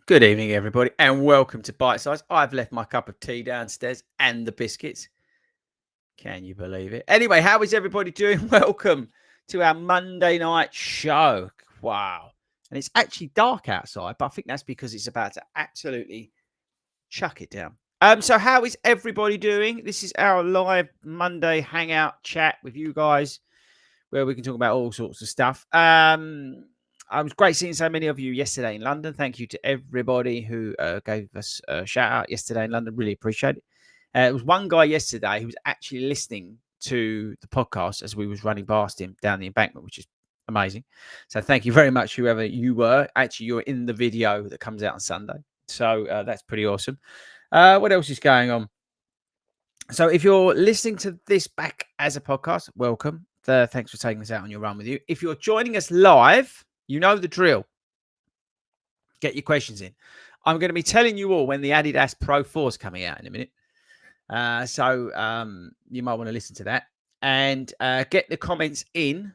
Good evening, everybody, and welcome to Bite Size. I've left my cup of tea downstairs and the biscuits. Can you believe it? Anyway, how is everybody doing? Welcome to our Monday night show. Wow. And it's actually dark outside, but I think that's because it's about to absolutely chuck it down. So how is everybody doing? This is our live Monday hangout chat with you guys, where we can talk about all sorts of stuff. I was great seeing so many of you yesterday in London. Thank you to everybody who gave us a shout out yesterday in London. Really appreciate it. It was one guy yesterday who was actually listening to the podcast as we was running past him down the embankment, which is amazing. So thank you very much, whoever you were. Actually, you're in the video that comes out on Sunday. So that's pretty awesome. What else is going on? So if you're listening to this back as a podcast, welcome. Thanks for taking us out on your run with you. If you're joining us live, you know the drill. Get your questions in. I'm going to be telling you all when the Adidas Pro 4 is coming out in a minute. So you might want to listen to that. And get the comments in,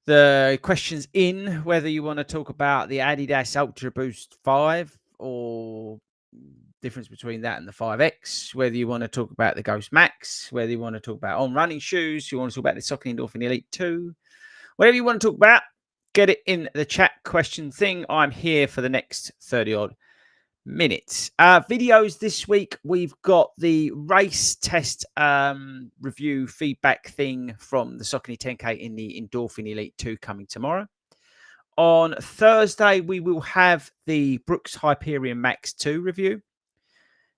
the questions in, whether you want to talk about the Adidas Ultra Boost 5 or difference between that and the 5X, whether you want to talk about the Ghost Max, whether you want to talk about on running shoes, you want to talk about the Saucony Endorphin Elite 2, whatever you want to talk about, get it in the chat question thing. I'm here for the next 30 odd minutes. Videos this week, we've got the race test review feedback thing from the Saucony 10K in the Endorphin Elite 2 coming tomorrow. On Thursday, we will have the Brooks Hyperion Max 2 review.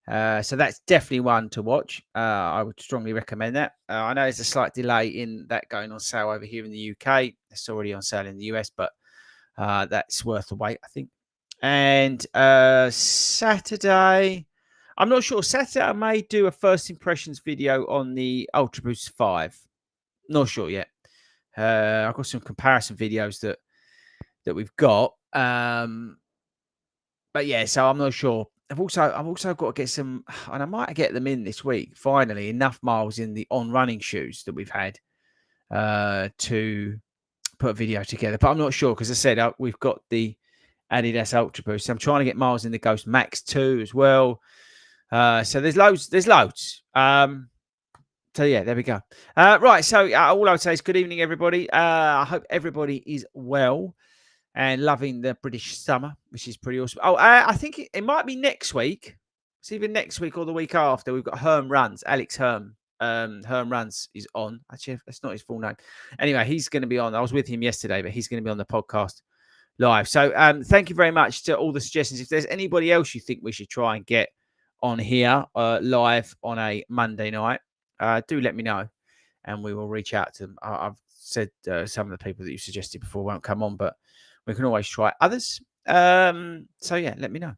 So that's definitely one to watch. I would strongly recommend that. I know there's a slight delay in that going on sale over here in the UK. It's already on sale in the US, but that's worth the wait, I think. And Saturday, I'm not sure. Saturday, I may do a first impressions video on the Ultra Boost 5. Not sure yet. I've got some comparison videos that we've got. But yeah, so I'm not sure. I've also got to get some, and I might get them in this week. Finally, enough miles in the on running shoes that we've had to put a video together. But I'm not sure because I said we've got the Adidas Ultra Boost. So I'm trying to get miles in the Ghost Max 2 as well. So there's loads. So yeah, there we go. Right. So all I would say is good evening, everybody. I hope everybody is well and loving the British summer, which is pretty awesome. Oh, I think it might be next week. It's either next week or the week after. We've got Herm Runs, Alex Herm. Herm Runs is on. Actually, that's not his full name. Anyway, he's going to be on. I was with him yesterday, but he's going to be on the podcast live. So thank you very much to all the suggestions. If there's anybody else you think we should try and get on here live on a Monday night, do let me know and we will reach out to them. I've said some of the people that you suggested before won't come on, but we can always try others. So yeah, let me know.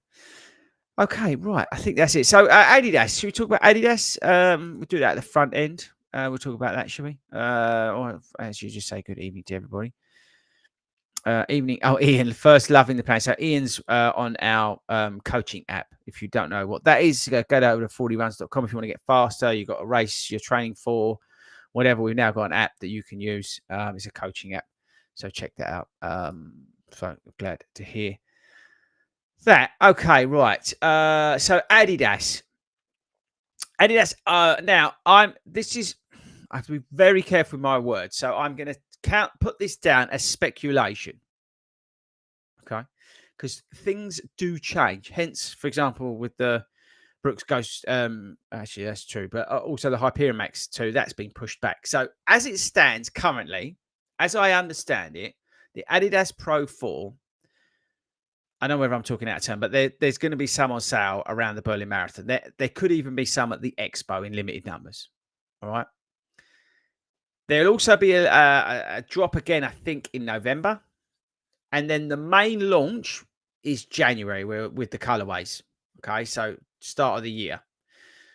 Okay, right. I think that's it. So Adidas. Should we talk about Adidas? We'll do that at the front end. We'll talk about that, shall we? Or actually, just say good evening to everybody. Evening. Oh, Ian, first loving the plan. So Ian's on our coaching app. If you don't know what that is, go over to FORDYRUNS.com if you want to get faster. You've got a race you're training for, whatever. We've now got an app that you can use. It's a coaching app. So check that out. So glad to hear that. Okay, right. So Adidas. Now I have to be very careful with my words. So I'm going to put this down as speculation. Okay. Because things do change. Hence, for example, with the Brooks Ghost, actually that's true, but also the Hyperion Max 2, that's been pushed back. So as it stands currently, as I understand it, the Adidas Pro 4, I don't know whether I'm talking out of turn, but there's going to be some on sale around the Berlin Marathon. There could even be some at the Expo in limited numbers. All right. There'll also be a drop again, I think, in November. And then the main launch is January with the colorways. Okay. So start of the year.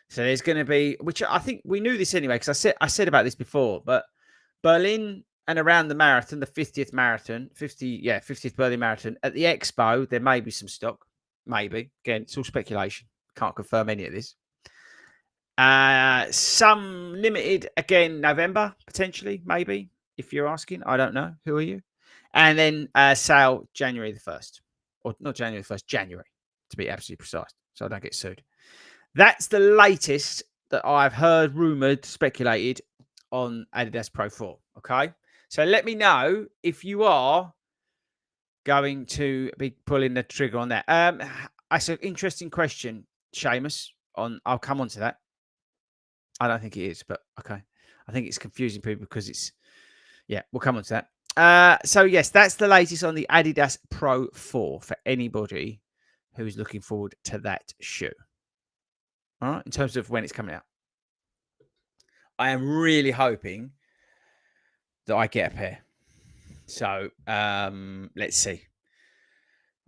So there's going to be, which I think we knew this anyway, because I said about this before, but Berlin and around the marathon, the 50th marathon, 50th Berlin Marathon, at the Expo, there may be some stock. Maybe. Again, it's all speculation. Can't confirm any of this. Some limited, again, November, potentially, maybe, if you're asking. I don't know. Who are you? And then sale January the 1st. or not January the 1st, January, to be absolutely precise, so I don't get sued. That's the latest that I've heard, rumoured, speculated on Adidas Pro 4. Okay. So let me know if you are going to be pulling the trigger on that. That's an interesting question, Seamus. I'll come on to that. I don't think it is, but okay. I think it's confusing people because we'll come on to that. So yes, that's the latest on the Adidas Pro 4 for anybody who's looking forward to that shoe. All right, in terms of when it's coming out. I am really hoping that I get a pair. So let's see.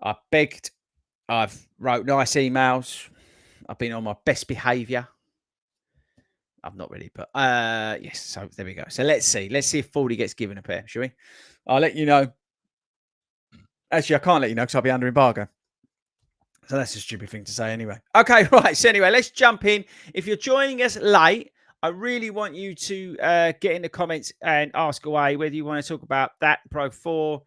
I've wrote nice emails. I've been on my best behaviour. I've not really, but yes. So there we go. So let's see. Let's see if Fordy gets given a pair, shall we? I'll let you know. Actually, I can't let you know because I'll be under embargo. So that's a stupid thing to say anyway. Okay, right. So anyway, let's jump in. If you're joining us late, I really want you to get in the comments and ask away whether you want to talk about that Pro 4,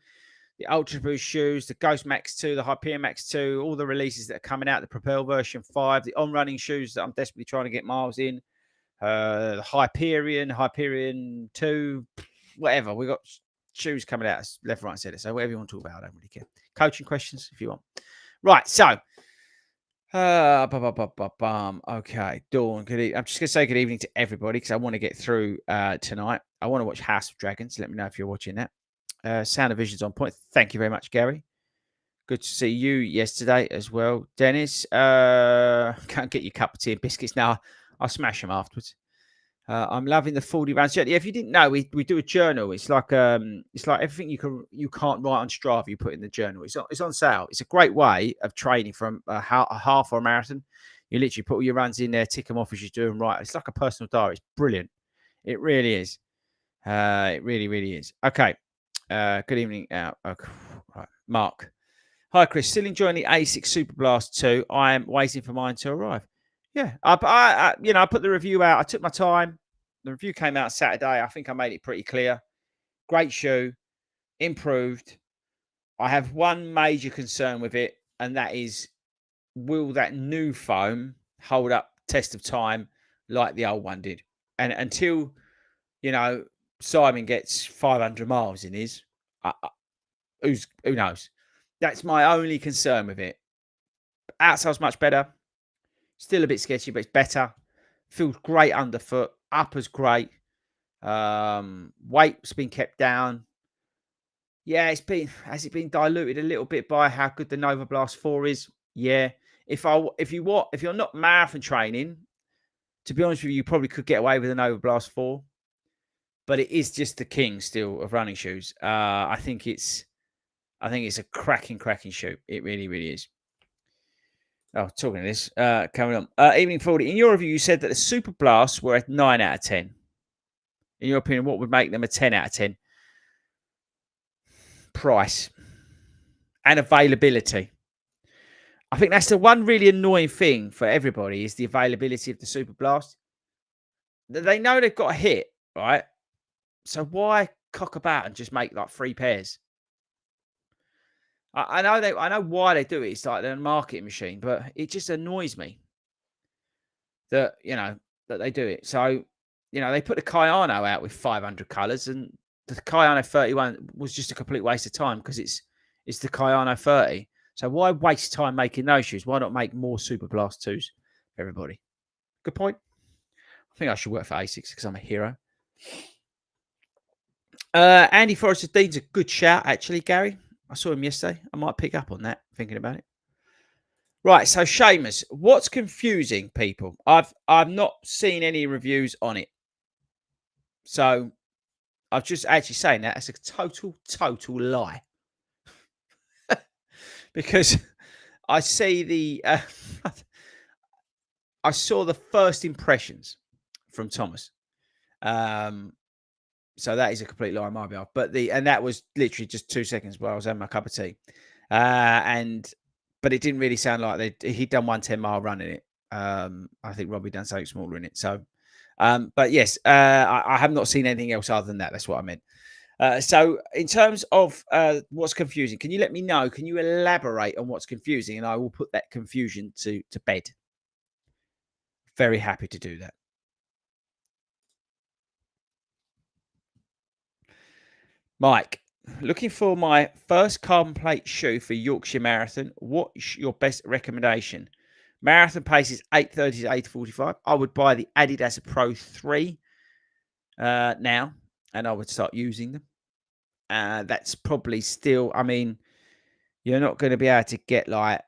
the Ultra Boost shoes, the Ghost Max 2, the Hyperion Max 2, all the releases that are coming out, the Propel version 5, the on-running shoes that I'm desperately trying to get miles in, the Hyperion 2, whatever. We've got shoes coming out left, right, and centre. So whatever you want to talk about, I don't really care. Coaching questions if you want. Right, so okay, Dawn. I'm just gonna say good evening to everybody because I want to get through tonight. I want to watch House of Dragons. Let me know if you're watching that. Sound of Vision's on point. Thank you very much, Gary. Good to see you yesterday as well, Dennis. Can't get your cup of tea and biscuits now. I'll smash them afterwards. I'm loving the 40 rounds journey. If you didn't know, we do a journal. It's like everything you can't write on Strava, you put in the journal. It's on sale. It's a great way of training from a half or a marathon. You literally put all your runs in there, tick them off as you do them right. It's like a personal diary. It's brilliant. It really is. It really, really is. Okay. Good evening. Okay. Right. Mark. Hi, Chris. Still enjoying the A6 Super Blast 2. I am waiting for mine to arrive. Yeah, I put the review out. I took my time. The review came out Saturday. I think I made it pretty clear. Great shoe, improved. I have one major concern with it, and that is, will that new foam hold up test of time like the old one did? And until, Simon gets 500 miles in his, who knows? That's my only concern with it. Outside's much better. Still a bit sketchy, but it's better. Feels great underfoot. Upper's great. Weight's been kept down. Yeah, has it been diluted a little bit by how good the Nova Blast 4 is? Yeah. If you're not marathon training, to be honest with you probably could get away with the Nova Blast 4. But it is just the king still of running shoes. I think it's a cracking shoe. It really, really is. Oh, talking of this, coming on. Evening 40. In your review, you said that the Super Blasts were a 9 out of 10. In your opinion, what would make them a 10 out of 10? Price and availability. I think that's the one really annoying thing for everybody is the availability of the Super Blast. They know they've got a hit, right? So why cock about and just make like 3 pairs? I know why they do it. It's like they're a marketing machine, but it just annoys me that they do it. So they put the Kayano out with 500 colours, and the Kayano 31 was just a complete waste of time because it's the Kayano 30. So why waste time making those shoes? Why not make more Super Blast 2s for everybody? Good point. I think I should work for ASICS because I'm a hero. Andy Forrester Dean's a good shout, actually, Gary. I saw him yesterday. I might pick up on that, thinking about it. Right, so Seamus, what's confusing people? I've not seen any reviews on it. So I've just actually saying that it's a total lie. Because I see I saw the first impressions from Thomas. So that is a complete lie on my behalf. But that was literally just 2 seconds while I was having my cup of tea. But it didn't really sound like he'd done 110-mile run in it. I think Robbie done something smaller in it. So, but yes, I have not seen anything else other than that. That's what I meant. So in terms of what's confusing, can you let me know? Can you elaborate on what's confusing? And I will put that confusion to bed. Very happy to do that. Mike, looking for my first carbon plate shoe for Yorkshire Marathon. What's your best recommendation? Marathon pace is 8:30 to 8:45. I would buy the Adidas Pro 3 now, and I would start using them. That's probably still, I mean, you're not going to be able to get like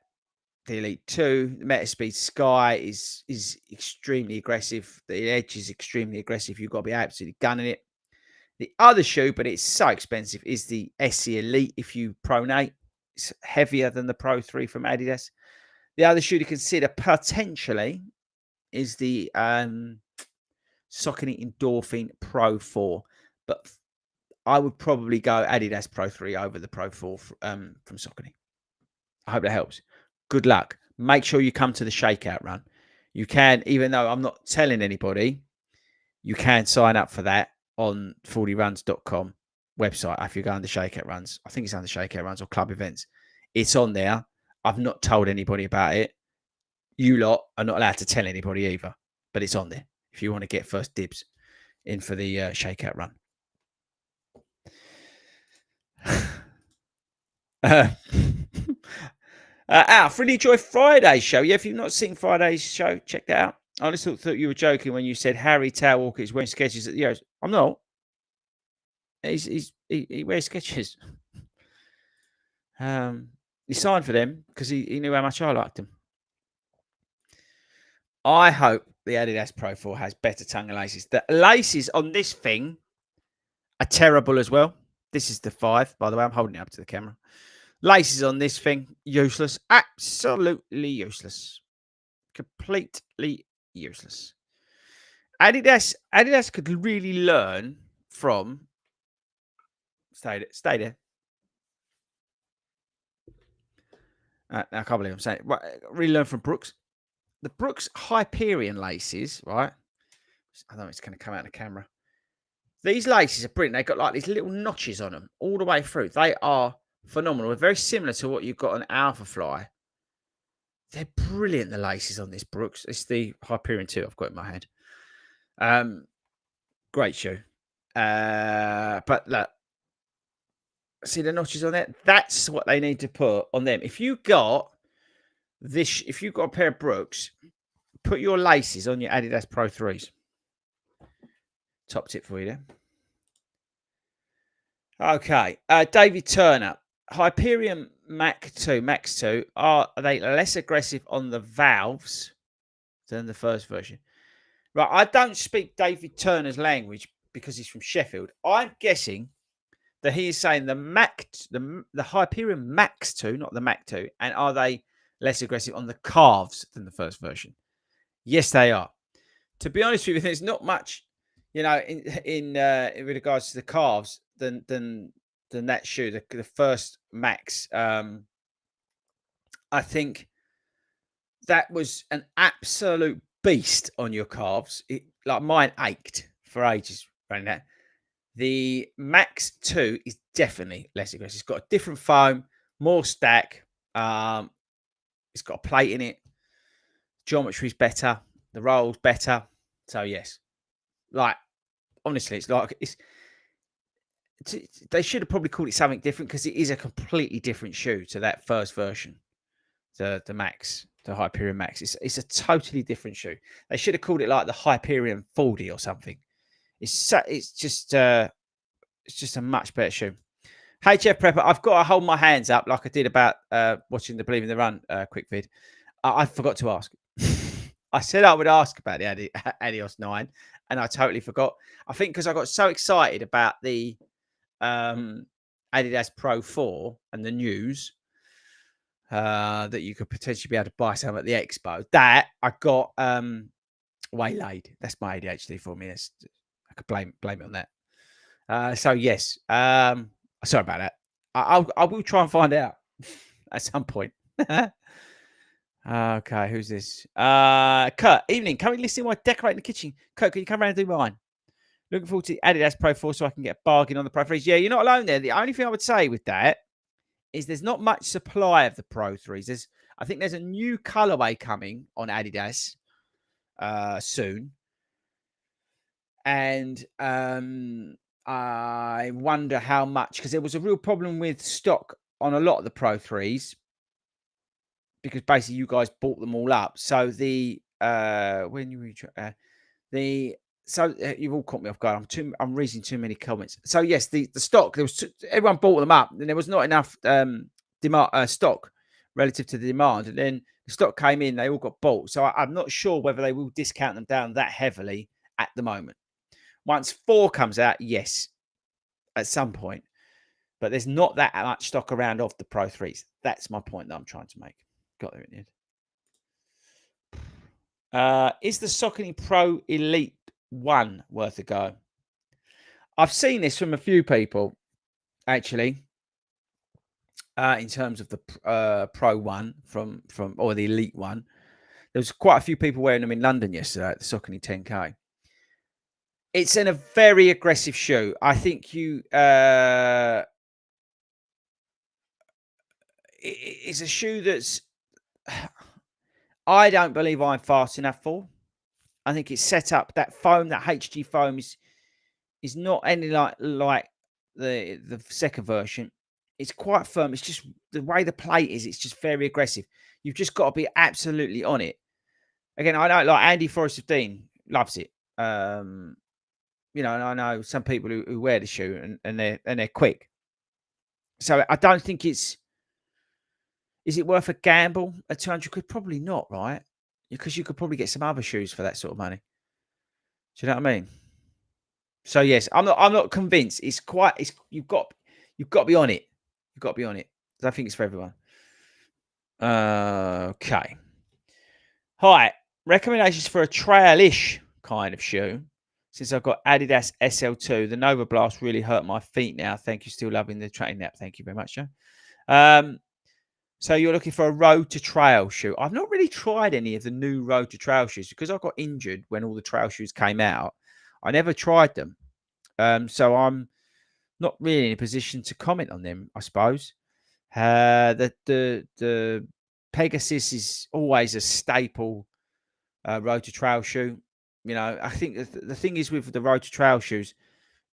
the Elite 2. The Metaspeed Sky is extremely aggressive. The Edge is extremely aggressive. You've got to be absolutely gunning it. The other shoe, but it's so expensive, is the SC Elite if you pronate. It's heavier than the Pro 3 from Adidas. The other shoe to consider potentially is the Saucony Endorphin Pro 4. But I would probably go Adidas Pro 3 over the Pro 4 from Saucony. I hope that helps. Good luck. Make sure you come to the shakeout run. You can, even though I'm not telling anybody, you can sign up for that on FORDYRUNS.com website if you go on the shakeout runs. I think it's on the shakeout runs or club events. It's on there. I've not told anybody about it. You lot are not allowed to tell anybody either, but it's on there if you want to get first dibs in for the shakeout run. Really enjoy Friday's show. Yeah, if you've not seen Friday's show, check that out. I just thought you were joking when you said Harry Tail Walker is wearing sketches at the Euros. I'm not. He wears sketches. He signed for them because he knew how much I liked them. I hope the Adidas Pro 4 has better tongue and laces. The laces on this thing are terrible as well. This is the 5, by the way. I'm holding it up to the camera. Laces on this thing, useless. Absolutely useless. Completely useless. Adidas could really learn from... Stay there. I can't believe I'm saying it. Really learn from Brooks. The Brooks Hyperion laces, right? I don't know if it's going to come out of the camera. These laces are brilliant. They've got like these little notches on them all the way through. They are phenomenal. They're very similar to what you've got on Alphafly. They're brilliant, the laces on this Brooks. It's the Hyperion 2 I've got in my head. Great shoe. But look, see the notches on there? That's what they need to put on them. If you've got a pair of Brooks, put your laces on your Adidas Pro 3s. Top tip for you there. Okay. David Turner. Hyperion Max 2, are they less aggressive on the valves than the first version? Right, I don't speak David Turner's language because he's from Sheffield. I'm guessing that he is saying the Hyperion Max 2, not the Mac 2, and are they less aggressive on the calves than the first version? Yes, they are. To be honest with you, there's not much, in regards to the calves than that shoe, the first Max. I think that was an absolute beast on your calves. Like mine ached for ages running that. The Max 2 is definitely less aggressive. It's got a different foam, more stack. It's got a plate in it. Geometry's better. The roll's better. So yes, like honestly, they should have probably called it something different because it is a completely different shoe to that first version, the Max, the Hyperion Max. It's a totally different shoe. They should have called it like the Hyperion FORDY or something. It's just a much better shoe. Hey, Jeff Prepper, I've got to hold my hands up like I did about watching the Believe in the Run quick vid. I forgot to ask. I said I would ask about the Adios 9, and I totally forgot. I think because I got so excited about the Adidas Pro 4 and the news that you could potentially be able to buy some at the expo, that I got waylaid. That's my ADHD for me. I could blame it on that. So yes, sorry about that. I will try and find out at some point. Okay, who's this? Kurt, evening. Currently listening while decorating the kitchen. Kurt, can you come around and do mine? Looking forward to the Adidas Pro 4 so I can get a bargain on the Pro 3s. Yeah, you're not alone there. The only thing I would say with that is there's not much supply of the Pro 3s. I think there's a new colorway coming on Adidas soon. And I wonder how much, because there was a real problem with stock on a lot of the Pro 3s, because basically you guys bought them all up. So you've all caught me off guard. I'm reading too many comments. So yes, the stock, everyone bought them up, and there was not enough stock relative to the demand, and then the stock came in, they all got bought. So I'm not sure whether they will discount them down that heavily at the moment. Once 4 comes out, yes, at some point, but there's not that much stock around of the Pro 3s. That's my point that I'm trying to make. Got there in the end. Is the Saucony Pro Elite 1 worth a go? I've seen this from a few people, actually, in terms of the Pro 1 or the Elite 1. There was quite a few people wearing them in London yesterday at the Saucony 10K. It's in a very aggressive shoe. I think it's a shoe that's I don't believe I'm fast enough for. I think it's set up, that foam, that HG foam is not any like the second version. It's quite firm. It's just the way the plate is, it's just very aggressive. You've just got to be absolutely on it. Again, I know like Andy Forrest of Dean loves it. And I know some people who wear the shoe and they're quick. So I don't think is it worth a gamble at 200 quid? Probably not, right? Because you could probably get some other shoes for that sort of money. Do you know what I mean? So yes, I'm not convinced. You've got to be on it. You've got to be on it. I think it's for everyone. Okay. Hi. Recommendations for a trail-ish kind of shoe. Since I've got Adidas SL2, the Nova Blast really hurt my feet now. Thank you. Still loving the training nap. Thank you very much, Joe. So you're looking for a road to trail shoe. I've not really tried any of the new road to trail shoes because I got injured when all the trail shoes came out. I never tried them. So I'm not really in a position to comment on them, I suppose. The Pegasus is always a staple road to trail shoe. I think the thing is with the road to trail shoes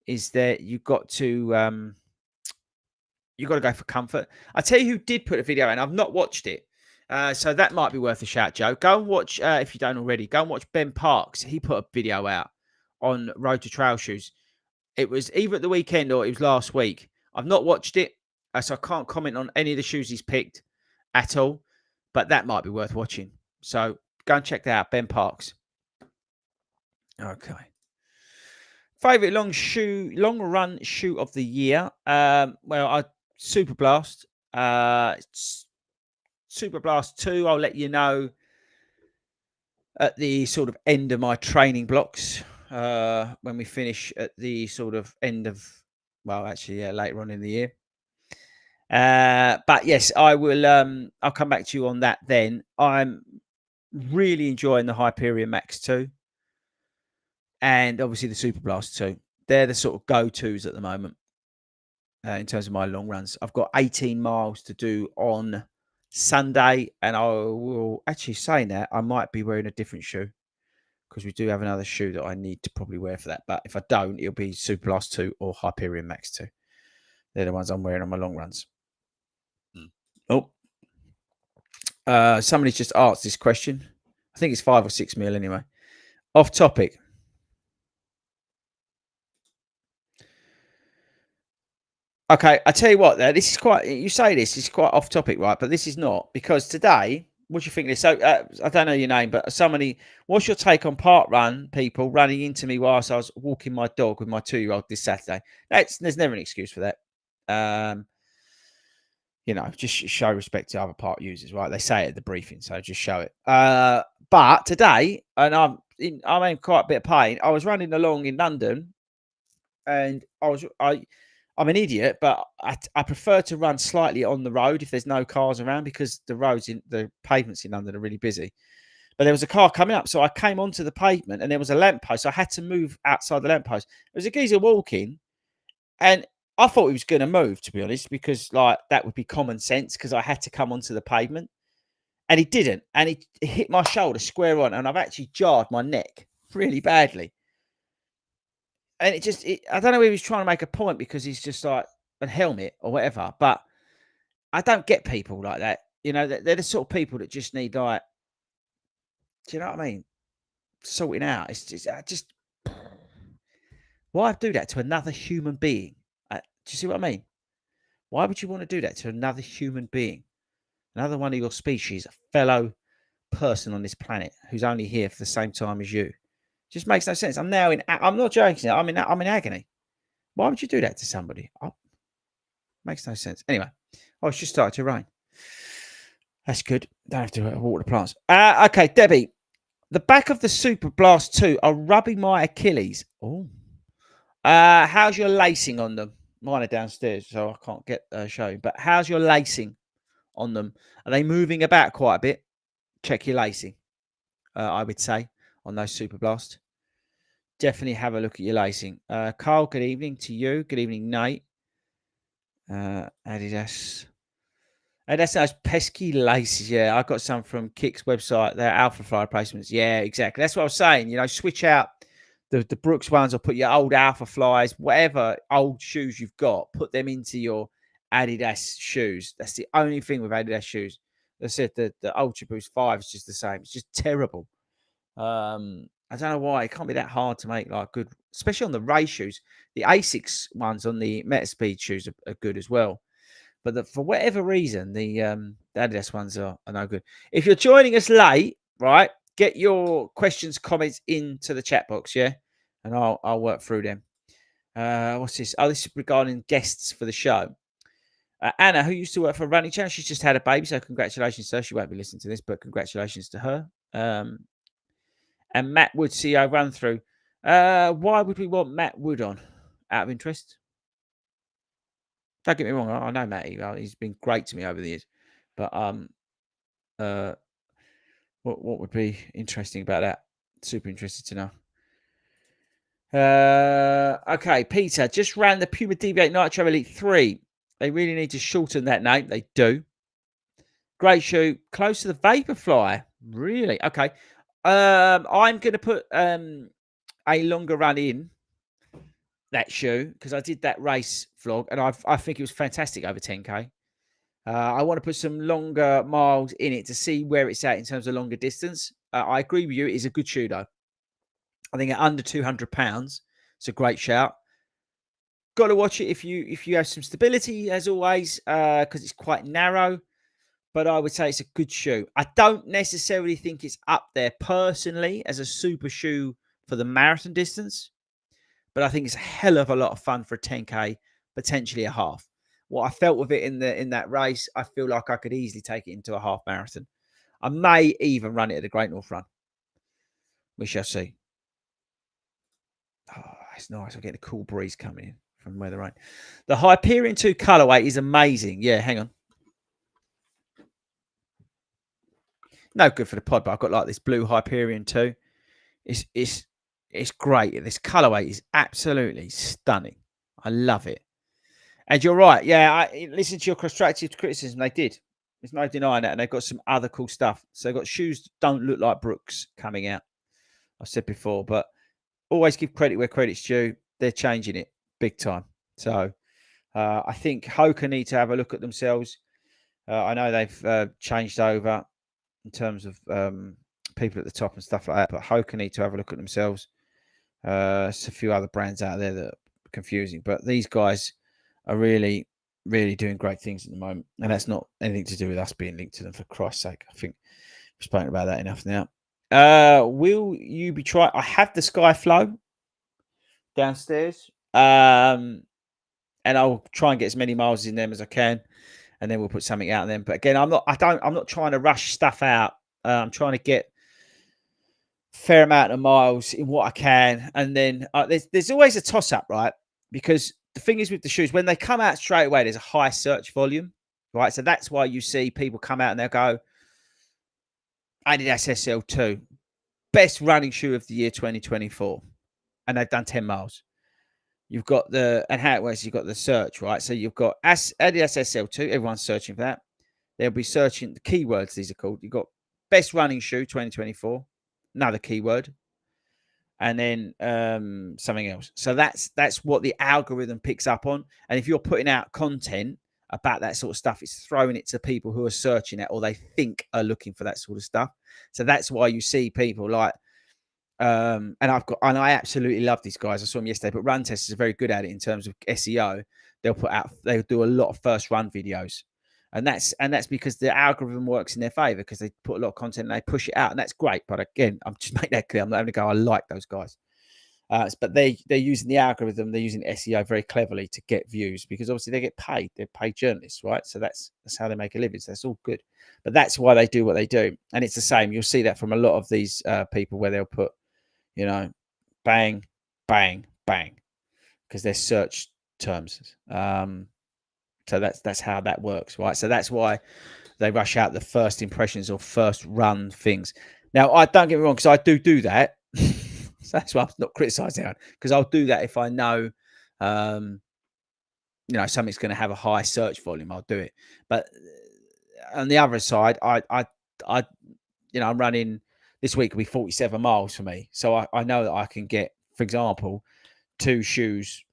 is that you've got to go for comfort. I tell you who did put a video in. I've not watched it. So that might be worth a shout, Joe. Go and watch, if you don't already, go and watch Ben Parks. He put a video out on road to trail shoes. It was either at the weekend or it was last week. I've not watched it, so I can't comment on any of the shoes he's picked at all. But that might be worth watching. So go and check that out, Ben Parks. Okay. Favorite long run shoe of the year. Super Blast. Super Blast 2. I'll let you know at the sort of end of my training blocks when we finish at the sort of end of, later on in the year. But yes, I will. I'll come back to you on that then. I'm really enjoying the Hyperion Mac 2. And obviously the Super Blast 2. They're the sort of go-tos at the moment in terms of my long runs. I've got 18 miles to do on Sunday. And I will actually say that I might be wearing a different shoe because we do have another shoe that I need to probably wear for that. But if I don't, it'll be Super Blast 2 or Hyperion Mac 2. They're the ones I'm wearing on my long runs. Somebody's just asked this question. I think it's 5 or 6 mil anyway. Off topic. Okay, I tell you what, there. This is quite. You say this is quite off topic, right? But this is not, because today. What do you think of this? So I don't know your name, but somebody. What's your take on park run people running into me whilst I was walking my dog with my 2-year-old this Saturday? There's never an excuse for that. Just show respect to other park users, right? They say it at the briefing, so just show it. But today, and I'm in quite a bit of pain. I was running along in London, and I'm an idiot, but I prefer to run slightly on the road if there's no cars around, because the pavements in London are really busy. But there was a car coming up, so I came onto the pavement, and there was a lamppost. So I had to move outside the lamppost. There was a geezer walking, and I thought he was going to move, to be honest, because like that would be common sense, because I had to come onto the pavement, and he didn't, and he hit my shoulder square on, and I've actually jarred my neck really badly. And I don't know if he was trying to make a point because he's just like a helmet or whatever, but I don't get people like that. You know, they're the sort of people that just need like, do you know what I mean? Sorting out. It's just why do that to another human being? Do you see what I mean? Why would you want to do that to another human being? Another one of your species, a fellow person on this planet who's only here for the same time as you. Just makes no sense. I'm not joking. I'm in agony. Why would you do that to somebody? Makes no sense. Anyway, it's just started to rain. That's good. Don't have to water the plants. Okay, Debbie. The back of the Super Blast 2 are rubbing my Achilles. Oh. How's your lacing on them? Mine are downstairs, so I can't get show. But how's your lacing on them? Are they moving about quite a bit? Check your lacing, I would say, on those Super Blast. Definitely have a look at your lacing. Carl, good evening to you. Good evening, Nate. Adidas. That's those pesky laces. Yeah, I got some from Kick's website. They're Alphafly replacements. Yeah, exactly. That's what I was saying. You know, switch out the Brooks ones, or put your old Alphaflies, whatever old shoes you've got, put them into your Adidas shoes. That's the only thing with Adidas shoes. I said the Ultra Boost 5 is just the same. It's just terrible. I don't know why. It can't be that hard to make like good, especially on the race shoes. The Asics ones on the Metaspeed shoes are good as well. But for whatever reason, the Adidas ones are no good. If you're joining us late, right, get your questions, comments into the chat box, yeah? And I'll work through them. What's this? Oh, this is regarding guests for the show. Anna, who used to work for Running Channel, she's just had a baby, so congratulations to her. She won't be listening to this, but congratulations to her. And Matt Wood, CEO Run Through. Why would we want Matt Wood on? Out of interest? Don't get me wrong, I know Matty. He's been great to me over the years. But what would be interesting about that? Super interested to know. Okay, Peter, just ran the Puma DV8 Nitro Elite 3. They really need to shorten that name. They do. Great shoe. Close to the Vaporfly. Really? Okay. I'm going to put a longer run in that shoe because I did that race vlog and I think it was fantastic over 10K. I want to put some longer miles in it to see where it's at in terms of longer distance. I agree with you. It is a good shoe, though. I think at under £200, it's a great shout. Got to watch it if you have some stability, as always, because it's quite narrow. But I would say it's a good shoe. I don't necessarily think it's up there personally as a super shoe for the marathon distance. But I think it's a hell of a lot of fun for a 10K, potentially a half. What I felt with it in that race, I feel like I could easily take it into a half marathon. I may even run it at the Great North Run. We shall see. Oh, it's nice. I'm getting a cool breeze coming in from where the rain. The Hyperion 2 colorway is amazing. Yeah, hang on. No good for the pod, but I've got like this blue Hyperion 2. It's great. This colorway is absolutely stunning. I love it. And you're right. Yeah, I listened to your constructive criticism. They did. There's no denying that. And they've got some other cool stuff. So they've got shoes that don't look like Brooks coming out. I've said before, but always give credit where credit's due. They're changing it big time. So I think Hoka need to have a look at themselves. I know they've changed over in terms of people at the top and stuff like that, but Hoka need to have a look at themselves. There's a few other brands out there that are confusing, but these guys are really, really doing great things at the moment. And that's not anything to do with us being linked to them, for Christ's sake. I think we've spoken about that enough now. Will you be trying? I have the Skyflow downstairs. And I'll try and get as many miles in them as I can. And then we'll put something out of them. But again, I'm not trying to rush stuff out. I'm trying to get fair amount of miles in what I can. And then there's always a toss up, right? Because the thing is with the shoes, when they come out straight away, there's a high search volume, right? So that's why you see people come out and they'll go, Adidas SL2, best running shoe of the year 2024, and they've done 10 miles. You've got and how it works, you've got the search, right? So you've got Adidas SL2, everyone's searching for that. They'll be searching the keywords, these are called. You've got best running shoe 2024, another keyword, and then something else. So that's what the algorithm picks up on. And if you're putting out content about that sort of stuff, it's throwing it to people who are searching it or they think are looking for that sort of stuff. So that's why you see people like and I absolutely love these guys. I saw them yesterday, but Run Testers are very good at it in terms of SEO. They'll do a lot of first run videos. And that's because the algorithm works in their favor because they put a lot of content and they push it out, and that's great. But again, I'm just make that clear. I'm not going to go, I like those guys. But they're using the algorithm, they're using SEO very cleverly to get views because obviously they get paid. They're paid journalists, right? So that's how they make a living. So that's all good. But that's why they do what they do. And it's the same. You'll see that from a lot of these people where they'll put, bang, bang, bang, because they're search terms. So that's how that works, right? So that's why they rush out the first impressions or first run things. Now, I don't get me wrong, because I do that. So that's why I'm not criticizing it, because I'll do that if I know, something's going to have a high search volume. I'll do it. But on the other side, I'm running this week will be 47 miles for me. So I know that I can get, for example, 2 shoes,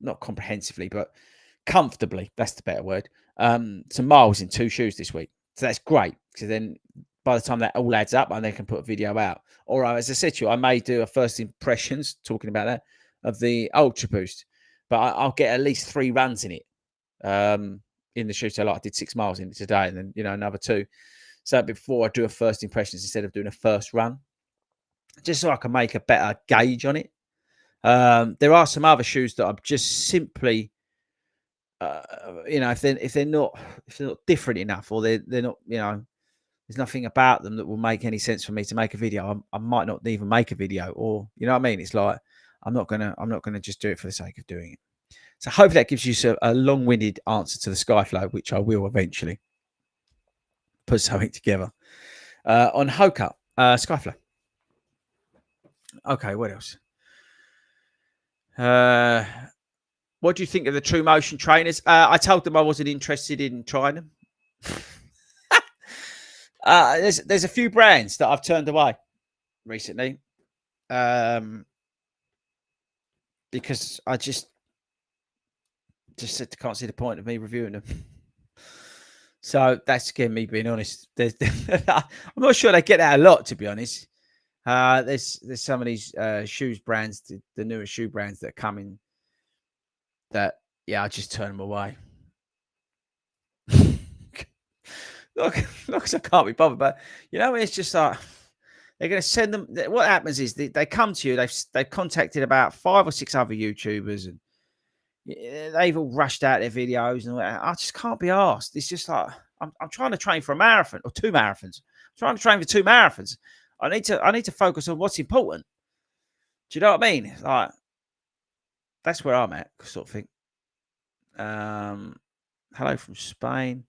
not comprehensively, but comfortably, that's the better word, some miles in 2 shoes this week. So that's great. So then by the time that all adds up, and they can put a video out. Or as I said to you, I may do a first impressions, talking about that, of the Ultra Boost. But I'll get at least 3 runs in it in the shoe. So I did 6 miles in it today, and then, another 2. So before I do a first impressions instead of doing a first run, just so I can make a better gauge on it. There are some other shoes that I'm just simply, if they're not different enough, or they're not, there's nothing about them that will make any sense for me to make a video. I might not even make a video, or you know what I mean. It's like I'm not gonna just do it for the sake of doing it. So hopefully that gives you a long-winded answer to the Skyflow, which I will eventually put something together on Hoka Skyflow. Okay, what else? What do you think of the True Motion trainers? I told them I wasn't interested in trying them. There's a few brands that I've turned away recently because I just can't see the point of me reviewing them. So that's again me being honest. I'm not sure they get that a lot, to be honest. There's some of these shoes brands, the newer shoe brands that are coming, that I just turn them away. Look, because I can't be bothered, but it's just like they're going to send them. What happens is they come to you. They've contacted about 5 or 6 other YouTubers, and they've all rushed out their videos, and I just can't be asked. It's just like I'm trying to train for a marathon or 2 marathons. I'm trying to train for 2 marathons. I need to focus on what's important. Do you know what I mean? Like, that's where I'm at, sort of thing. Hello from Spain.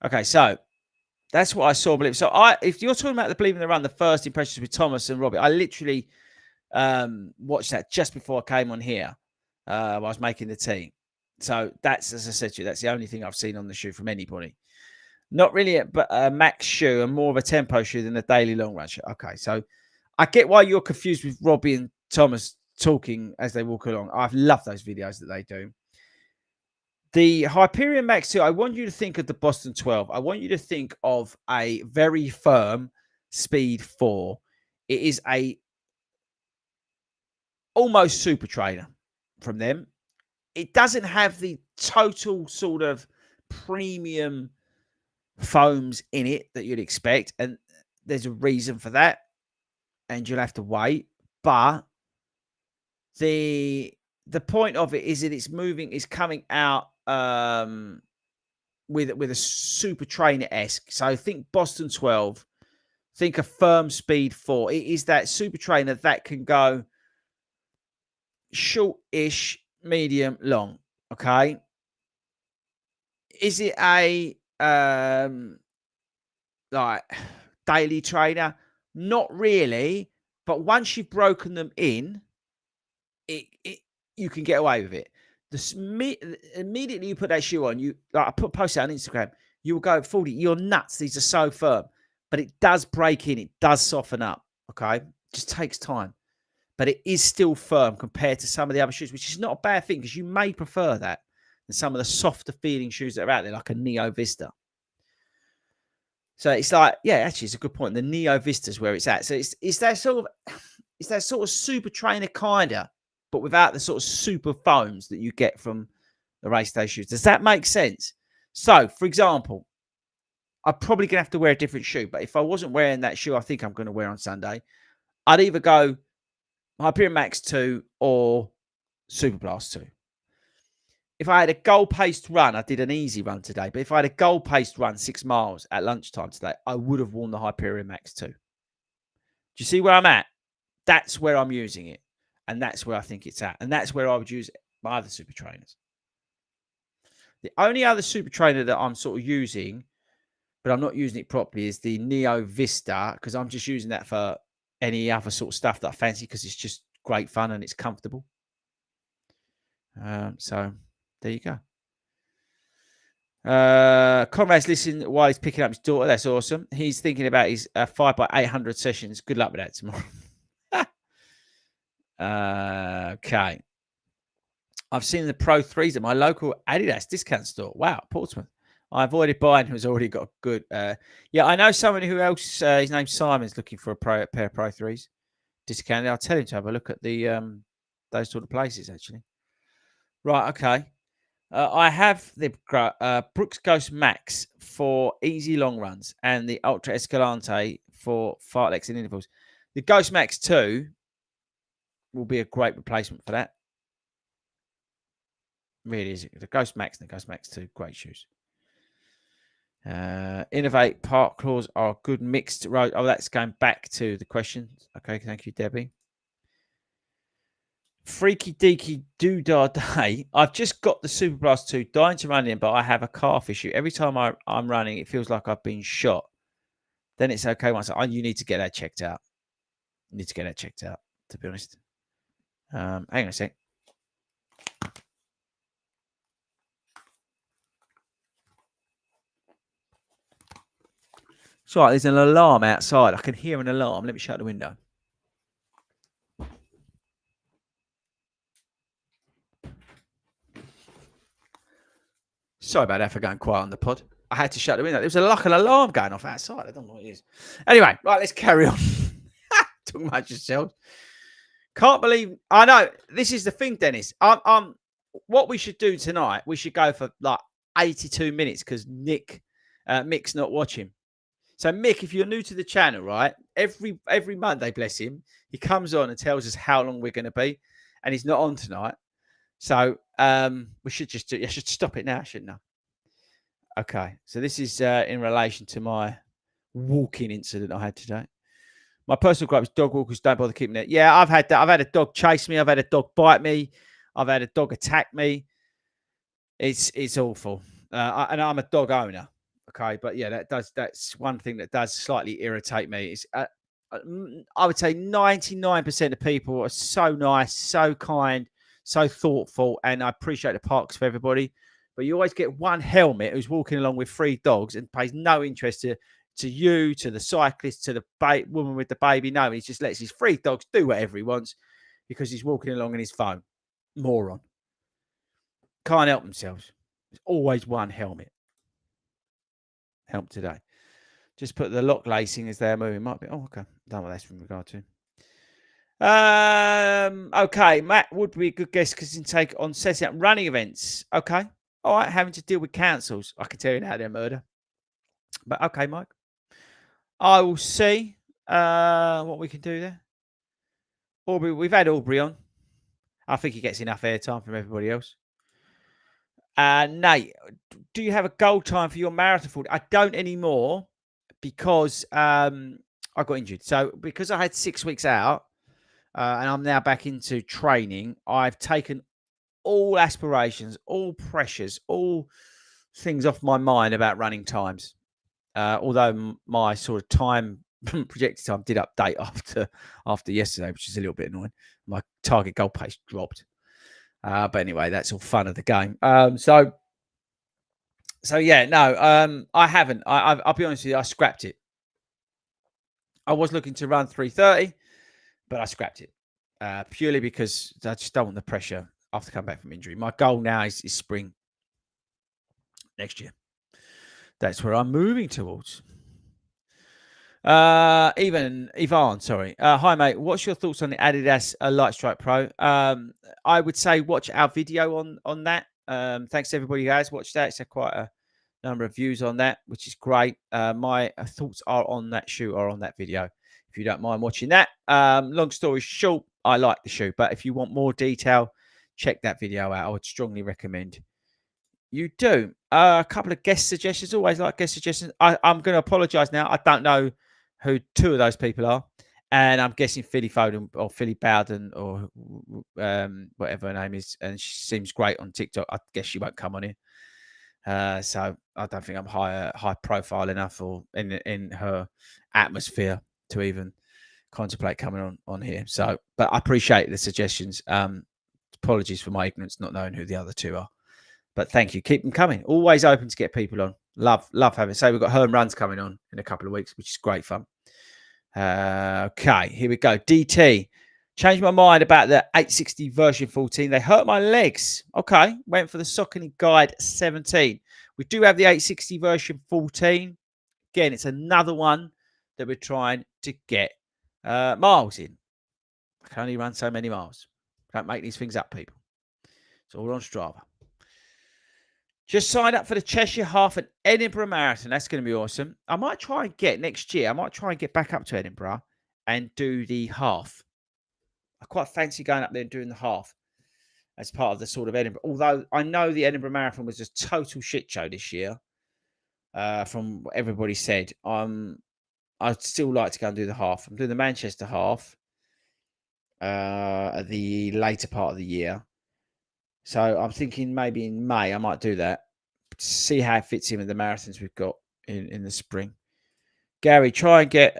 Okay, so that's what I saw. So if you're talking about the Believe in the Run, the first impressions with Thomas and Robbie, I literally watched that just before I came on here. I was making the team. So that's, as I said to you, that's the only thing I've seen on the shoe from anybody. Not really a max shoe, and more of a tempo shoe than a daily long run shoe. Okay, so I get why you're confused with Robbie and Thomas talking as they walk along. I've loved those videos that they do. The Hyperion Mac 2, I want you to think of the Boston 12. I want you to think of a very firm Speed 4. It is a almost super trainer from them. It doesn't have the total sort of premium foams in it that you'd expect, and there's a reason for that, and you'll have to wait. But the point of it is that it's coming out with a super trainer-esque. So think Boston 12, think a firm Speed 4. It is that super trainer that can go short-ish, medium, long. Okay. Is it a like daily trainer? Not really. But once you've broken them in, you can get away with it. Immediately you put that shoe on, I post it on Instagram, you will go, 40, you're nuts. These are so firm. But it does break in. It does soften up. Okay. It just takes time. But it is still firm compared to some of the other shoes, which is not a bad thing because you may prefer that than some of the softer feeling shoes that are out there, like a Neo Vista. So it's like, yeah, actually, it's a good point. The Neo Vista is where it's at. So it's that sort of super trainer kinda, but without the sort of super foams that you get from the race day shoes. Does that make sense? So, for example, I'm probably gonna have to wear a different shoe, but if I wasn't wearing that shoe I think I'm gonna wear on Sunday, I'd either go Hyperion Max 2 or Super Blast 2. If I had a goal-paced run, I did an easy run today, but if I had a goal-paced run 6 miles at lunchtime today, I would have worn the Hyperion Max 2. Do you see where I'm at? That's where I'm using it. And that's where I think it's at. And that's where I would use my other super trainers. The only other super trainer that I'm sort of using, but I'm not using it properly, is the Neo Vista, because I'm just using that for any other sort of stuff that I fancy because it's just great fun and it's comfortable. So there you go. Conrad's listening while he's picking up his daughter. That's awesome. He's thinking about his 5x800 sessions. Good luck with that tomorrow. Okay. I've seen the Pro 3s at my local Adidas discount store. Wow, Portsmouth. I avoided buying who's already got a good. Yeah, I know someone who else. His name's Simon's looking for a pair of Pro 3s discounted. I'll tell him to have a look at the those sort of places actually. Right. Okay. I have the Brooks Ghost Max for easy long runs and the Ultra Escalante for fartleks and intervals. The Ghost Max 2 will be a great replacement for that. Really is. The Ghost Max and the Ghost Max 2, great shoes. Innovate Park Claws are good mixed road. Oh, that's going back to the question. Okay, thank you, Debbie. Freaky deaky doodah day. I've just got the Super Blast 2, dying to run in, but I have a calf issue. Every time I'm running, it feels like I've been shot. Then it's okay once. You need to get that checked out. You need to get that checked out, to be honest. Hang on a sec. It's all right, there's an alarm outside. I can hear an alarm. Let me shut the window. Sorry about that for going quiet on the pod. I had to shut the window. There was like an alarm going off outside. I don't know what it is. Anyway, right, let's carry on. Talking about yourself. Can't believe. I know. This is the thing, Dennis. What we should do tonight, we should go for like 82 minutes because Mick's not watching. So, Mick, if you're new to the channel, right, every Monday, bless him, he comes on and tells us how long we're going to be, and he's not on tonight. So, we should just do. I should stop it now, shouldn't I? Okay. So this is in relation to my walking incident I had today. My personal gripe is dog walkers don't bother keeping it. Yeah, I've had that. I've had a dog chase me. I've had a dog bite me. I've had a dog attack me. It's awful. And I'm a dog owner. Okay, but yeah, that's one thing that does slightly irritate me. Is I would say 99% of people are so nice, so kind, so thoughtful, and I appreciate the parks for everybody. But you always get one helmet who's walking along with 3 dogs and pays no interest to you, to the cyclist, to the woman with the baby. No, he just lets his 3 dogs do whatever he wants because he's walking along in his phone. Moron. Can't help themselves. There's always one helmet. Help today. Just put the lock lacing as they're moving. Might be. Oh, okay. Don't know what that's in regard to. Okay. Matt would be a good guest because he can take on setting up running events. Okay. All right. Having to deal with councils. I can tell you now they're murder. But okay, Mike. I will see what we can do there. Aubrey, we've had Aubrey on. I think he gets enough airtime from everybody else. Nate, do you have a goal time for your marathon? I don't anymore because I got injured. So because I had 6 weeks out and I'm now back into training, I've taken all aspirations, all pressures, all things off my mind about running times. Although my sort of time projected time did update after yesterday, which is a little bit annoying. My target goal pace dropped. But anyway, that's all fun of the game. So yeah, no, I haven't. I'll be honest with you, I scrapped it. I was looking to run 3:30, but I scrapped it purely because I just don't want the pressure after coming back from injury. My goal now is spring next year. That's where I'm moving towards. Ivan, sorry. Hi, mate. What's your thoughts on the Adidas Lightstrike Pro? I would say watch our video on that. Thanks to everybody who has watched that. It's quite a number of views on that, which is great. My thoughts are on that shoe or on that video. If you don't mind watching that. Long story short, I like the shoe, but if you want more detail, check that video out. I would strongly recommend you do. A couple of guest suggestions. Always like guest suggestions. I'm going to apologise now. I don't know who two of those people are. And I'm guessing Philly Foden or Philly Bowden or whatever her name is. And she seems great on TikTok. I guess she won't come on here. So I don't think I'm high profile enough or in her atmosphere to even contemplate coming on here. So, but I appreciate the suggestions. Apologies for my ignorance, not knowing who the other two are. But thank you. Keep them coming. Always open to get people on. Love having it. So we've got Herm Runs coming on in a couple of weeks, which is great fun. Okay, here we go. DT. Changed my mind about the 860 version 14. They hurt my legs. Okay, went for the Saucony Guide 17. We do have the 860 version 14. Again, it's another one that we're trying to get miles in. I can only run so many miles. Don't make these things up, people. It's all on Strava. Just signed up for the Cheshire Half and Edinburgh Marathon. That's going to be awesome. I might try and get next year. I might try and get back up to Edinburgh and do the half. I quite fancy going up there and doing the half as part of the sort of Edinburgh. Although I know the Edinburgh Marathon was a total shit show this year, from what everybody said. I'd still like to go and do the half. I'm doing the Manchester half at the later part of the year. So I'm thinking maybe in May I might do that. See how it fits in with the marathons we've got in the spring. Gary, try and get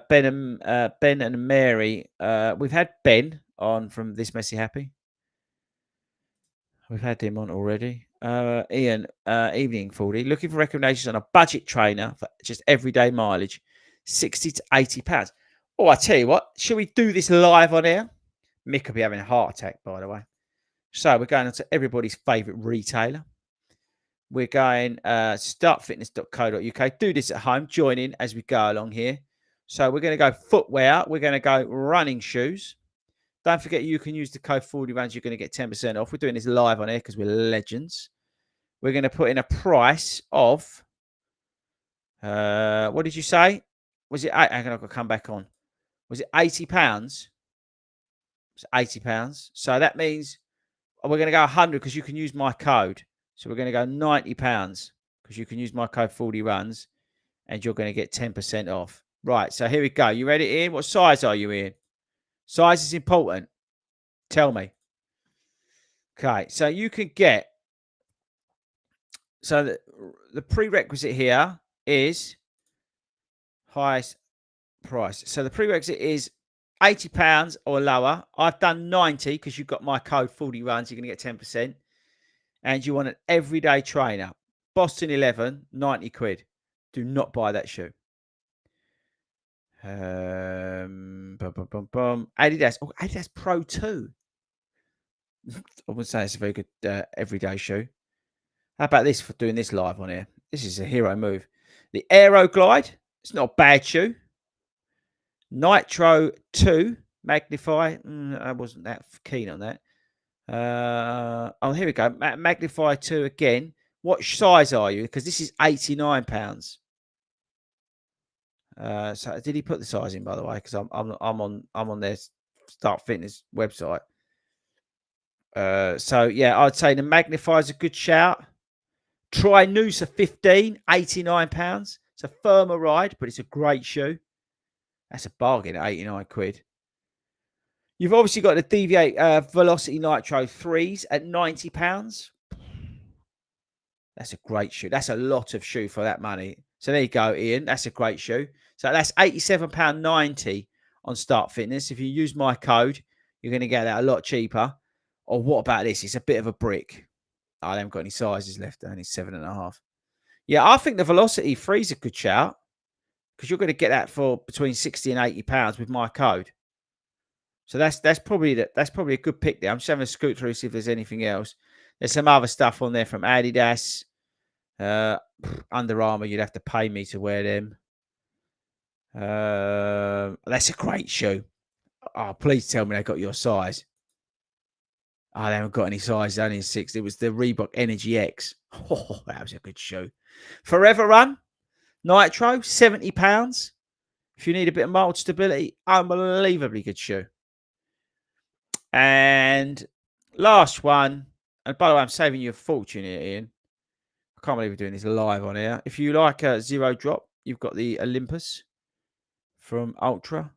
Ben and Mary. We've had Ben on from This Messy Happy. We've had him on already. Ian, evening 40. Looking for recommendations on a budget trainer for just everyday mileage, 60 to 80 pounds. Oh, I tell you what, shall we do this live on air? Mick will be having a heart attack, by the way. So we're going on to everybody's favourite retailer. We're going startfitness.co.uk. Do this at home. Join in as we go along here. So we're going to go footwear. We're going to go running shoes. Don't forget you can use the code 40 runs. You're going to get 10% off. We're doing this live on air because we're legends. We're going to put in a price of, what did you say? Was it, hang on, I've got to come back on. Was it £80? It's £80. So that means we're going to go 100 because you can use my code. So we're going to go £90 because you can use my code 40 runs and you're going to get 10% off. Right. So here we go. You ready, Ian? What size are you in? Size is important. Tell me. Okay. So you can get. So the prerequisite here is highest price. So the prerequisite is £80 or lower. I've done 90 because you've got my code 40 runs. You're going to get 10%. And you want an everyday trainer. Boston 11, 90 quid. Do not buy that shoe. Adidas. Oh, Adidas Pro 2. I would say it's a very good everyday shoe. How about this for doing this live on here? This is a hero move. The Aero Glide. It's not a bad shoe. Nitro 2 Magnify. I wasn't that keen on that. Oh, here we go. Magnify 2 again. What size are you? Because this is £89. So did he put the size in, by the way? Because I'm on their Start Fitness website. So yeah, I'd say the Magnify is a good shout. Try Noosa 15, £89. It's a firmer ride, but it's a great shoe. That's a bargain at 89 quid. You've obviously got the Deviate Velocity Nitro 3s at £90. That's a great shoe. That's a lot of shoe for that money. So there you go, Ian. That's a great shoe. So that's £87.90 on Start Fitness. If you use my code, you're going to get that a lot cheaper. Or what about this? It's a bit of a brick. I haven't got any sizes left. Only 7.5. Yeah, I think the Velocity 3 is a good shout because you're going to get that for between £60 and £80 with my code. So that's probably a good pick there. I'm just having a scoot through see if there's anything else. There's some other stuff on there from Adidas. Under Armour, you'd have to pay me to wear them. That's a great shoe. Oh, please tell me they got your size. Oh, they haven't got any size, only a 6. It was the Reebok Energy X. Oh, that was a good shoe. Forever Run, Nitro, £70. If you need a bit of mold stability, unbelievably good shoe. And last one, and by the way, I'm saving you a fortune here, Ian. I can't believe we're doing this live on here. If you like a zero drop, you've got the Olympus from Ultra.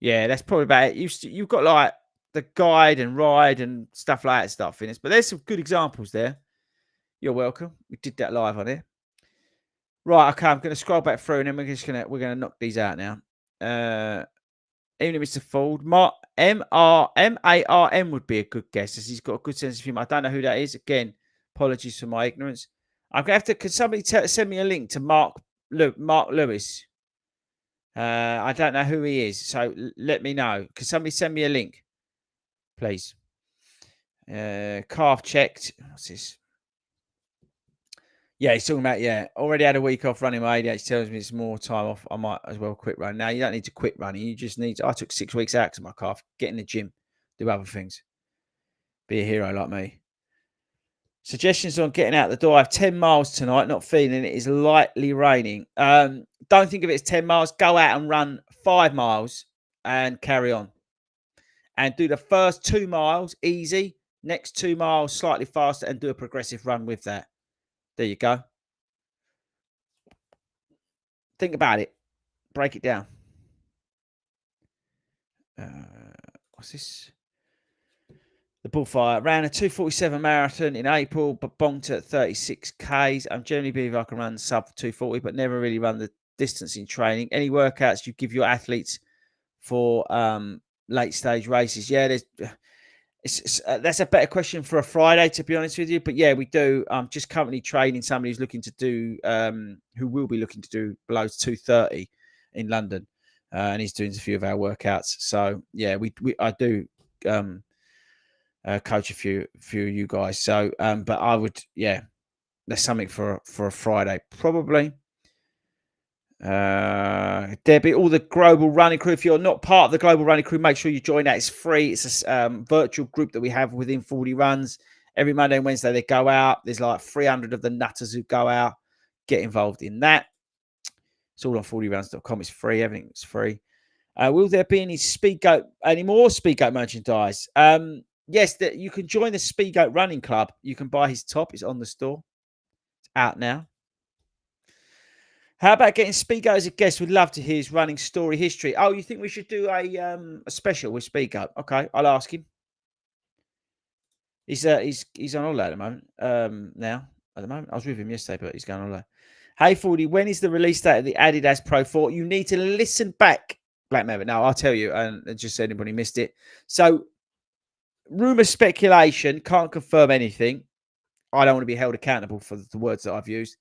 Yeah, that's probably about it. You've got like the guide and ride and stuff like that Start Fitness. But there's some good examples there. You're welcome. We did that live on here. Right, okay, I'm going to scroll back through and then we're gonna knock these out now. Even if it's a Ford, M-A-R-M would be a good guess, as he's got a good sense of humor. I don't know who that is. Again, apologies for my ignorance. I'm going to have to. Could somebody send me a link to Mark Lewis? I don't know who he is, so let me know. Could somebody send me a link, please? Calf checked. What's this? Yeah, he's talking about, already had a week off running my ADH. Tells me it's more time off. I might as well quit running. Now, you don't need to quit running. You just need to, I took 6 weeks out because of my calf. Get in the gym. Do other things. Be a hero like me. Suggestions on getting out the door. I have 10 miles tonight. Not feeling it. Is lightly raining. Don't think of it as 10 miles. Go out and run 5 miles and carry on. And do the first 2 miles easy. Next 2 miles slightly faster and do a progressive run with that. There you go. Think about it. Break it down. What's this? The Bullfire ran a 2:47 marathon in April, but bonked at 36 Ks. I'm generally believe I can run sub 2:40, but never really run the distance in training. Any workouts you give your athletes for late stage races? Yeah, that's a better question for a Friday, to be honest with you. But yeah, we do. Just currently training somebody who's looking to do, who will be looking to do below 2:30 in London, and he's doing a few of our workouts. So yeah, I do coach a few of you guys. So, but I would, that's something for a Friday probably. Debbie, all the global running crew. If you're not part of the global running crew, make sure you join that. It's free. It's a virtual group that we have within 40 Runs. Every Monday and Wednesday they go out. There's like 300 of the nutters who go out. Get involved in that. It's all on 40runs.com. It's free. Everything's free. Will there be any more Speedgoat merchandise? Yes, you can join the Speedgoat Running Club. You can buy his top. It's on the store. It's out now. How about getting Speedgoat as a guest? We'd love to hear his running story history. Oh, you think we should do a special with Speedgoat? Okay, I'll ask him. He's on holiday at the moment. Now at the moment, I was with him yesterday, but he's going on holiday. Hey, Fordy, when is the release date of the Adidas Pro 4? You need to listen back, Black Maverick. No, I'll tell you, and just so anybody missed it. So, rumor, speculation, can't confirm anything. I don't want to be held accountable for the words that I've used.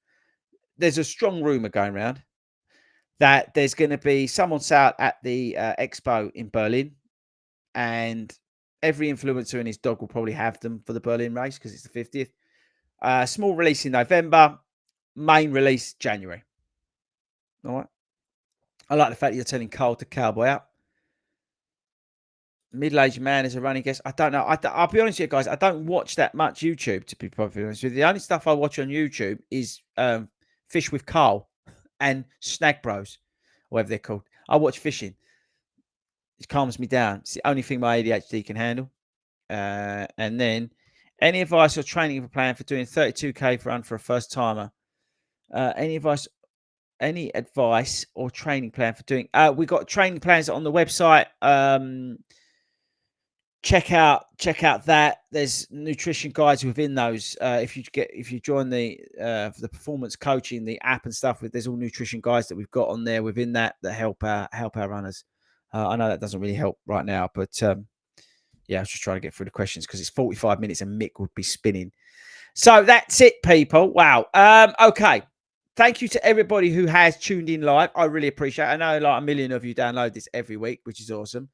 There's a strong rumor going around that there's going to be someone sat at the expo in Berlin, and every influencer and his dog will probably have them for the Berlin race because it's the 50th. Small release in November, main release January. All right. I like the fact that you're telling Carl to cowboy up. Middle-aged man is a running guest. I don't know. I'll be honest with you guys. I don't watch that much YouTube, to be perfectly honest with you. The only stuff I watch on YouTube is Fish with Carl and Snag Bros, whatever they're called. I watch fishing. It calms me down. It's the only thing my ADHD can handle. And then any advice or training plan for doing 32K run for a first timer? Any advice or training plan for doing? We got training plans on the website. check out that. There's nutrition guides within those. If you join the performance coaching, the app and stuff, there's all nutrition guides that we've got on there within that help our runners. I know that doesn't really help right now, but yeah, I was just trying to get through the questions because it's 45 minutes and Mick would be spinning. So that's it, people. Wow. Okay. Thank you to everybody who has tuned in live. I really appreciate it. I know like a million of you download this every week, which is awesome.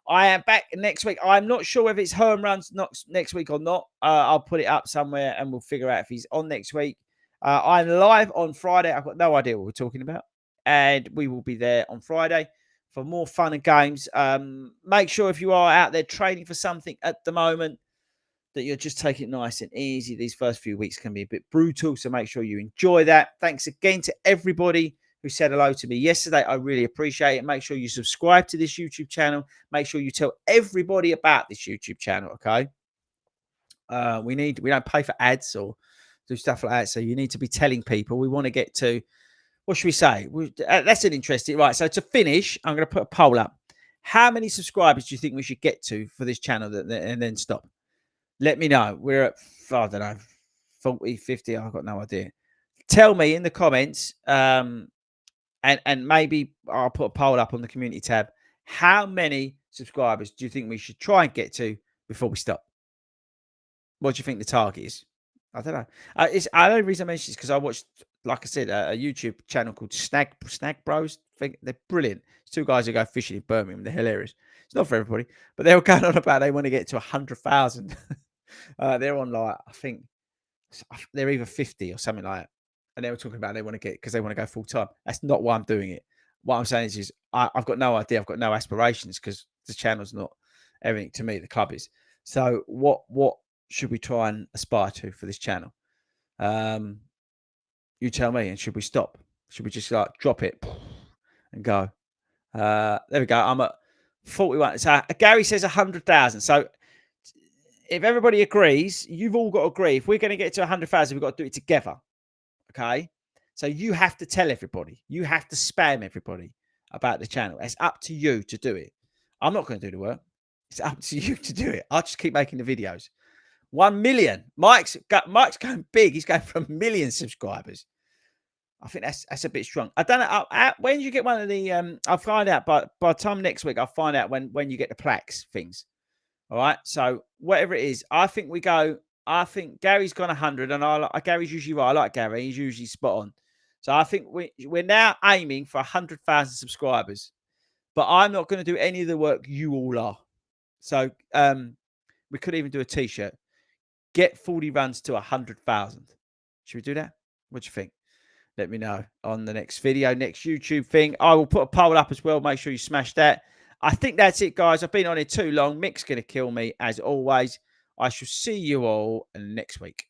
I am back next week. I'm not sure if it's Herm Runs next week or not. I'll put it up somewhere and we'll figure out if he's on next week. I'm live on Friday. I've got no idea what we're talking about. And we will be there on Friday for more fun and games. Make sure if you are out there training for something at the moment, that you're just taking it nice and easy. These first few weeks can be a bit brutal, so make sure you enjoy that. Thanks again to everybody who said hello to me yesterday. I really appreciate it. Make sure you subscribe to this YouTube channel. Make sure you tell everybody about this YouTube channel, okay? We don't pay for ads or do stuff like that, so you need to be telling people. We want to get to, what should we say? That's an interesting, right? So to finish, I'm going to put a poll up. How many subscribers do you think we should get to for this channel and then stop? Let me know. We're at, I don't know, 40, 50. I've got no idea. Tell me in the comments, and maybe I'll put a poll up on the community tab. How many subscribers do you think we should try and get to before we stop? What do you think the target is? I don't know. The only reason I mention this because I watched, like I said, a YouTube channel called Snag Bros. They're brilliant. It's two guys who go fishing in Birmingham. They're hilarious. It's not for everybody, but they were going on about they want to get to 100,000. They're on like, I think they're either 50 or something like that. And they were talking about they want to get, because they want to go full time. That's not why I'm doing it. What I'm saying is I've got no idea. I've got no aspirations because the channel's not everything to me. The club is. So what should we try and aspire to for this channel? You tell me. And should we stop? Should we just like drop it and go? There we go. I'm at 41. So Gary says 100,000. So if everybody agrees, you've all got to agree. If we're going to get to 100,000, we've got to do it together. Okay? So you have to tell everybody. You have to spam everybody about the channel. It's up to you to do it. I'm not going to do the work. It's up to you to do it. I'll just keep making the videos. 1 million. Mike's going big. He's going for 1 million subscribers. I think that's a bit strong. I don't know. When do you get one of the? I'll find out. But by the time next week, I'll find out when you get the plaques things. All right. So whatever it is, I think we go. I think Gary's gone 100, and Gary's usually right. I like Gary. He's usually spot on. So I think we're now aiming for 100,000 subscribers. But I'm not going to do any of the work you all are. So we could even do a T-shirt. Get 40 runs to 100,000. Should we do that? What do you think? Let me know on the next video, next YouTube thing. I will put a poll up as well. Make sure you smash that. I think that's it, guys. I've been on it too long. Mick's going to kill me, as always. I shall see you all next week.